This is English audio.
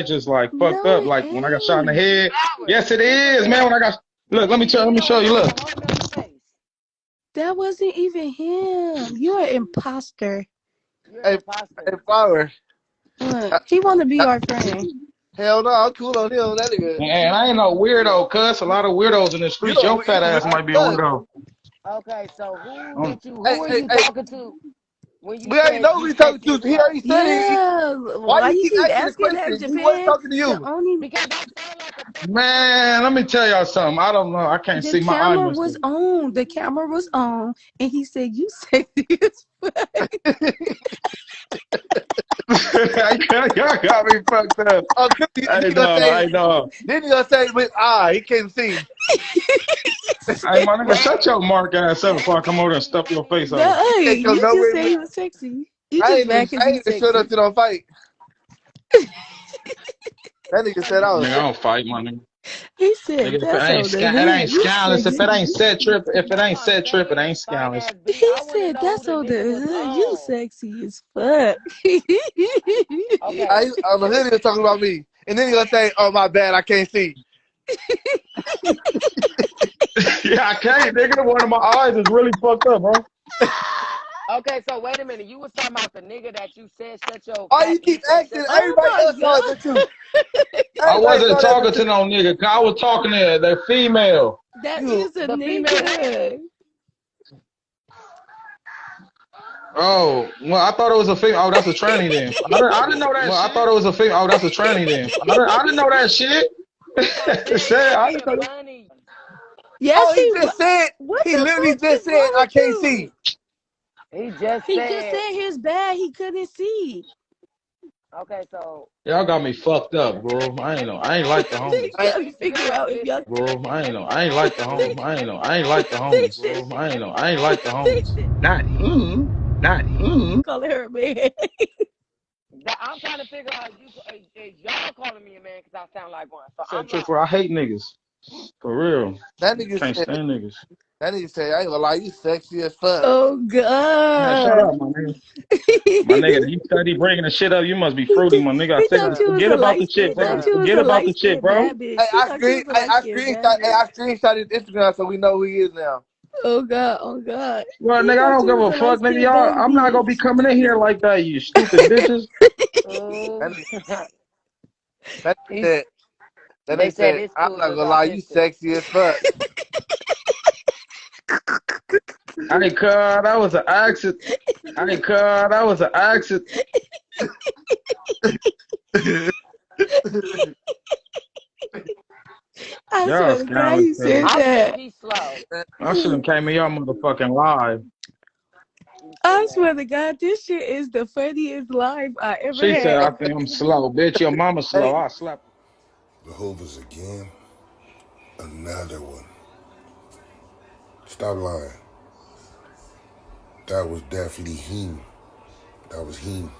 just like fucked No, up. it Like when I got shot in the ain't. head. Yes, it is, man. When I got look, let me show you. Look, That wasn't even him. You're an imposter. Hey, hey, Flower. He want to be our friend. Hell no, I'm cool on him. That nigga. and I ain't no weirdo, cuz a lot of weirdos in the You streets. don't. Your fat ass might be a weirdo. Okay, so who Um, did you? Who Hey, were hey, you hey. talking to when you We already said know who you he's talking sexy to. as He fuck? already said it. Yeah. Why Why you you keep keep asking the asking that, question? He wasn't Japan? talking to The you. only Because I sound like a fucking man, let me tell y'all something. I don't know. I can't the see my eye camera was missing. on. The camera was on, and he said, "You sexy as fuck." Y'all got me fucked up. Oh, cause he Hey, gonna no, say. hey, no. Then he gonna say with he can't see. Hey, my nigga, shut your mark ass up before I come over and stuff your face No, over. He hey, can't come you just nowhere say with. you was sexy. You I just ain't even. back and I be ain't even showed up sexy. to no fight. That nigga said I was Nigga, I sexy. don't fight, my nigga. He said, Nigga, if it "That's ain't on the it hood. ain't You scandalous. If it sexy." ain't set trip, if it That's ain't what I'm set trip, it saying. ain't Fine scandalous. ass bitch. He I want to said, know who "That's the on the nigga was hood. You on. sexy as fuck." Okay. On the hood he was talking about me, and then he gonna say, "Oh my bad, I can't see." Yeah, I can't, nigga. One of my eyes is really fucked up, bro. Okay, so wait a minute. You was talking about the nigga that you said shut your Why fat. you You keep said asking? shut. Oh Everybody my else saw it but god, you. I Everybody wasn't saw that talking but to you. no nigga. 'Cause I was talking to the female. that You. is a The female what? nigga. Oh, well, I thought it was a female. Oh, that's a tranny then. I didn't know that shit. I thought it was a female. Oh, that's a tranny then. I didn't know that shit. Man, Say, y'all I being didn't know. funny. Yes, Oh, he just said. what He the literally fuck just is said, wrong "I with can't see." you? He just He just said. said his bad. He couldn't see. Okay, so Y'all got me fucked up, bro. let me just I ain't ask like the you. They homies. I, got me You figure out ain't if listen. y'all. Bro, Let me I just ain't ask like the you. homies. Let me just I ain't ask like the you. homies, bro. Let me I just ain't ask like the you. homies. Not him. Not him. Calling her man. I'm trying to figure out is y'all calling me a man because I sound like one. So Said I'm trip lost. where I hate niggas. For real. that nigga Can't said. stand niggas. That nigga said, "I ain't gonna lie, you sexy as fuck." Oh Man, shut god. up, my nigga. My he nigga, you study bringing the shit up. You must be fruity, my nigga. I he tell thought you, Bruh, you was forget a about light the chick, skin. bro. Thought bruh. you was Forget a about light the chick, skinned bro. bad bitch. He thought you was a light skinned bad Hey, bitch. I screenshotted his Instagram so we know who he is now. Oh god. Oh god. Well, He nigga, I thought don't you give was a a light fuck, nigga. skinned Y'all, bad I'm not gonna be bitch. coming in here like that, you stupid bitches. Oh, That nigga, that nigga he's. said, that They nigga said said, this "I'm fool not was gonna lie, you autistic. sexy as fuck." Hey, cuz, that was an accident. Hey, cuz, that was an accident. I Y'all swear to God, scandalous, he cuz. said I think that. he's slow. I should have came in y'all motherfucking live. You say I that. swear to God, this shit is the funniest life I ever She said, I had. think I'm slow. Bitch, your mama slow. Hey, I slap her. The Hoovers again. Another one. Stop lying. That was definitely him. That was him.